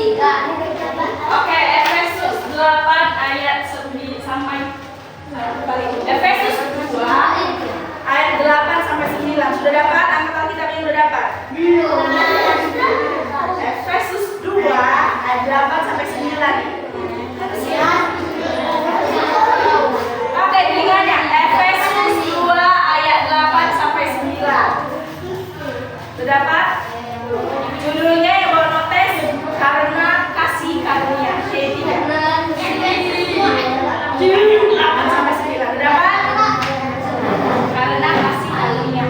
Oke, Efesus 8 ayat 9 sampai Efesus 2 ayat 8 sampai 9. Sudah dapat? Angkatan kitabnya udah dapat? Belum. Efesus 2 ayat 8 sampai 9. Oke, telinganya. Efesus 2 ayat 8 sampai 9. Sudah dapat? Judulnya yang bawa notes, karena kasih karunia. Ayat 8 sampai 9. Sudah dapat? Karena kasih karunia.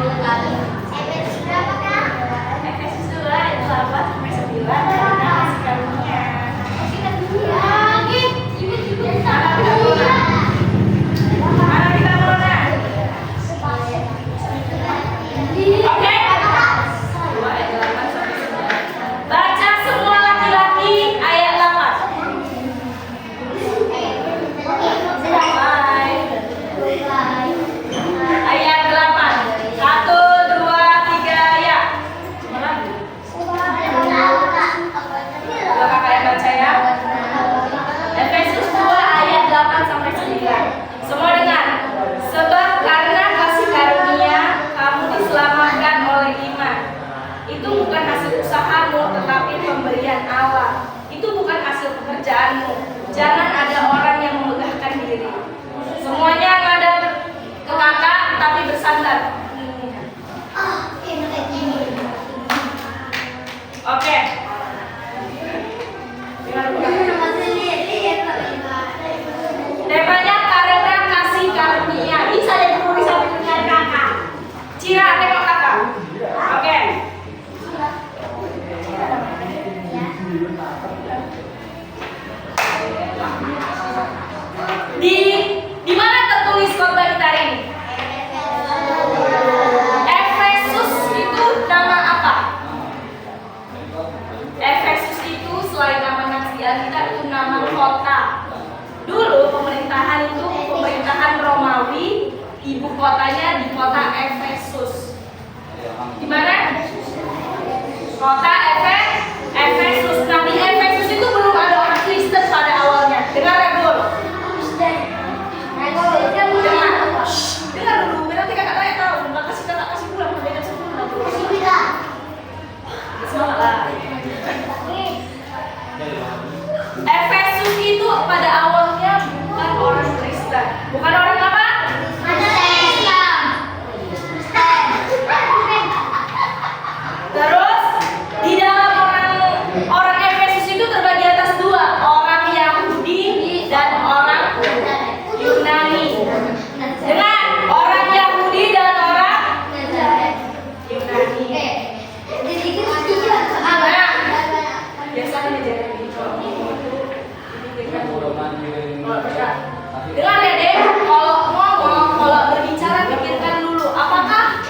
Efesus 2 ayat 8 sampai 9. Karena kasih karunia. Mana kita mulai? Oke. Baca semua laki-laki ayat 8. Ayat 8. 1, 2, 3 ya. Coba kakak yang baca ya. Efesus 2 ayat 8 sampai 9. Semua dengar. Sebab karena kasih karunia kamu diselamatkan oleh iman. Itu bukan hasil usahamu, tetapi pemberian Allah. Itu bukan hasil pekerjaanmu. Jangan ada orang yang memegahkan diri. Semuanya ngadap ke kakak, tapi bersandar. Oke. Temanya karena kasih karunia. Bisa jadi tulis sampai dengan kakak. Cira, tengok kakak. Oke. Di mana tertulis khotbah kita hari ini? Efesus itu nama apa? Efesus itu selain nama nazi Alkitab itu nama kota. Dulu pemerintahan itu pemerintahan Romawi, ibu kotanya di kota Efesus. Di mana? Kota Efesus. Nah, di Efesus itu belum ada orang Kristen pada awalnya. Dengar ya dulu. Dengar dulu. Nanti kakak tanya tahu. Nggak kasih kakak kasih pulang. Sampai jam 10. Semangat lah. Efesus itu pada awalnya bukan orang Kristen. Bukan orang apa? Terus di dalam orang Efesus itu terbagi atas dua, orang Yahudi dan orang Yunani. Dengar, orang Yahudi dan orang Yunani. Biasanya jadi dengar ya deh, kalau ngomong, kalau berbicara pikirkan dulu, apakah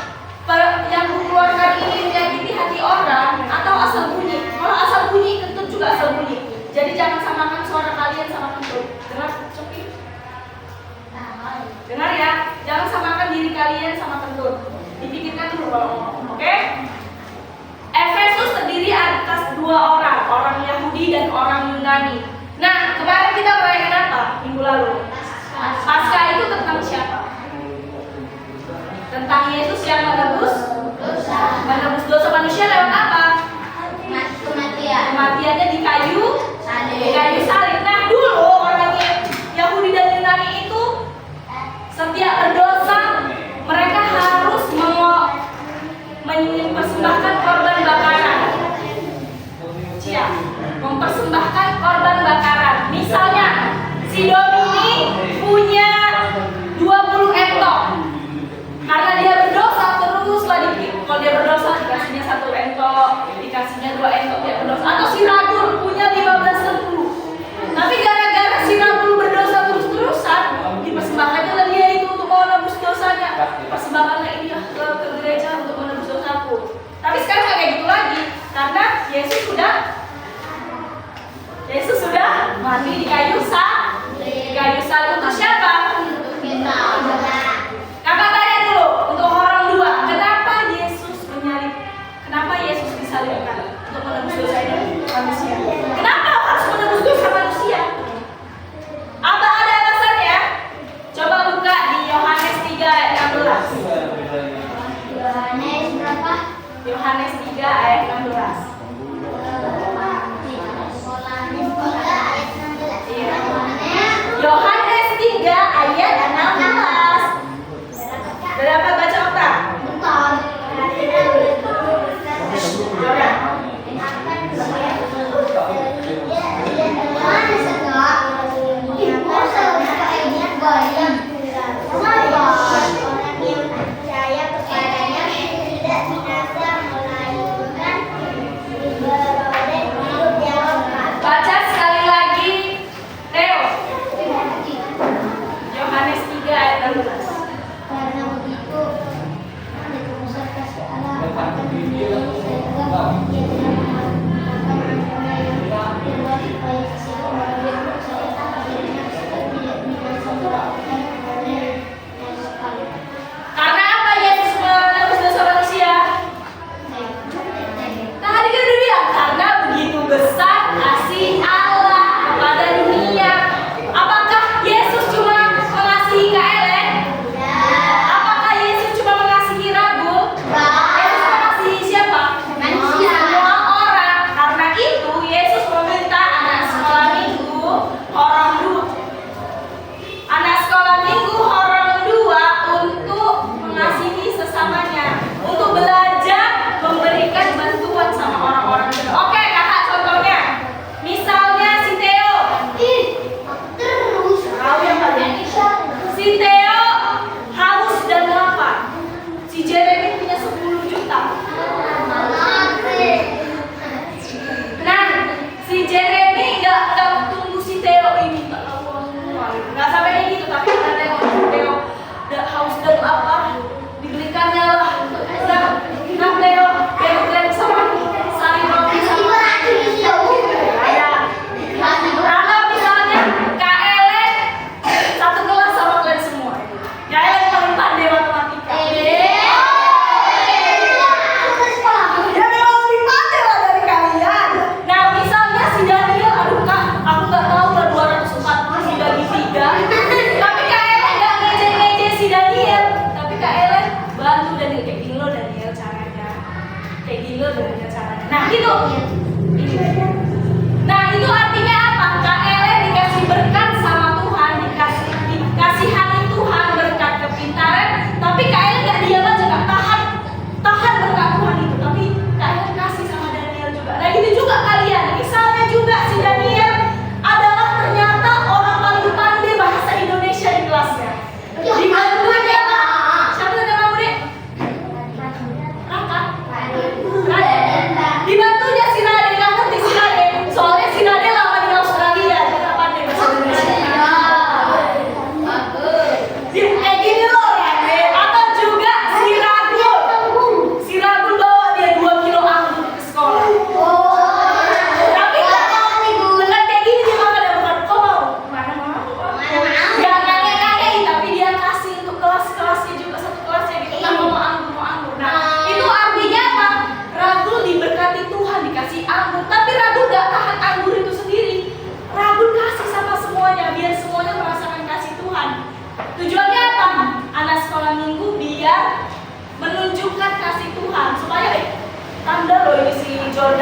yang mengeluarkan ini menyakiti hati orang atau asal bunyi? Kalau asal bunyi, kentut juga asal bunyi. Jadi jangan samakan suara kalian sama kentut. Dengar, Coki? Dengar ya, jangan samakan diri kalian sama kentut. Dipikirkan dulu kalau ngomong, oke? Efesus terdiri atas dua orang Yahudi dan orang Yunani. Nah, kemarin kita merayakan apa? Minggu lalu. Paskah itu tentang siapa? Tentang Yesus yang menebus dosa manusia lewat apa? Kematiannya di kayu salib. Nah, dulu orang Yahudi dan Yunani itu setiap berdosa mereka harus mempersembahkan korban bakaran. Mempersembahkan korban bakaran. Misalnya, si Domini punya 20 entok. Karena dia berdosa teruslah kalau dia berdosa dikasihnya 1 entok, dikasihnya 2 entok dia berdosa. Atau si Ragur punya 15 lembu. Tapi gara-gara si Ragur berdosa terus-terusan, dipersembahkannya lah dia itu untuk menebus dosanya. Persembahkanlah ini ke gereja untuk menebus dosaku. Tapi sekarang nggak kayak gitu lagi, karena Yesus sudah mati di kayu salib untuk siapa? Kakak tanya dulu untuk orang dua, kenapa Yesus disalibkan untuk menebus dosa manusia? Kenapa?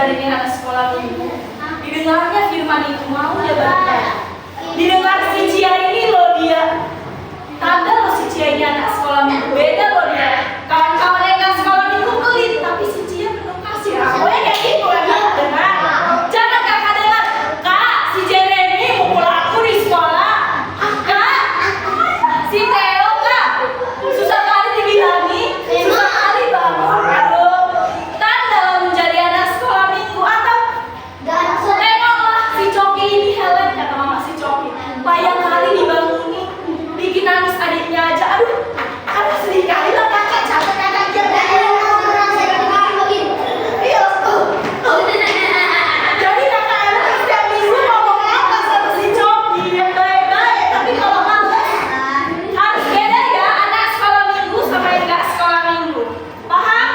Jordan ini anak sekolah minggu. Didengarnya firman itu mau dia berkata. Didengar si Cia ini loh dia. Tanda loh si Cia ini anak sekolah minggu. Beda loh dia. Kawan-kawan yang nggak sekolah minggu pelit, tapi si Cia penuh kasih. Pokoknya kayak gitu kan kakak dengar. Jangan kakak dengar. Kak, si Jeremy mukul aku di sekolah. Kak, si Theo kak, susah kali dibilangin, susah kali bangun. Aduh, tanda lo menjadi anak sekolah minggu atau tengoklah si Coki ini Helen kata mama si Coki. Banyak kali dibangunin, bikin nangis adiknya aja. Aduh sedih kali lah kakak, capek kakak dia. Iya. Jadi kakak Helen setiap minggu ngomong apa sama si Coki yang baik-baik, tapi kalau males harus beda ya anak sekolah minggu sama yang nggak sekolah minggu. Paham?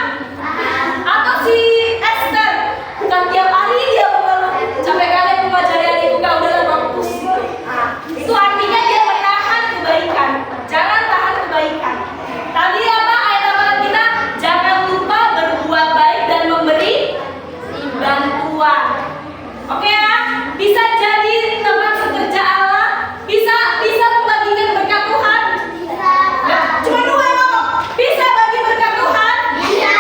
Atau si Esther bukan tiap hari dia mengeluh capek kali aku ngajari adikku kak udah mampus. Itu artinya dia menahan kebaikan. Jangan tahan kebaikan. Tadi apa ayat amalan kita? Jangan lupa berbuat baik dan memberi bantuan. Oke ya? Bisa jadi teman sekerja Allah, bisa membagikan berkat Tuhan. Ya, cuma dua yang ngomong. Bisa bagi berkat Tuhan? Bisa.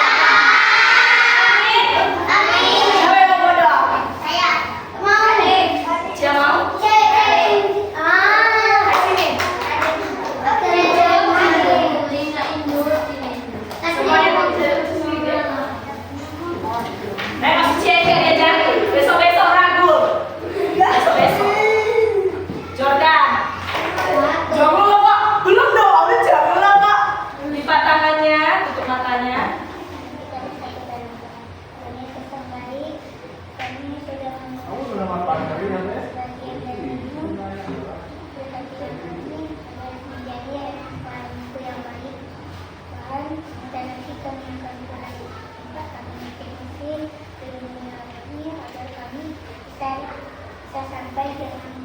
Amin. Siapa yang mau berdoa? Siapa mau? Semuanya mau masih cekek ya jangan. Besok-besok ragu. Besok-besok. Jordan. Jangan lah kak. Belum dong. Jangan lah kak. Lipat tangannya, tutup matanya. Kamu sudah makan tadi namanya? Sampai dengan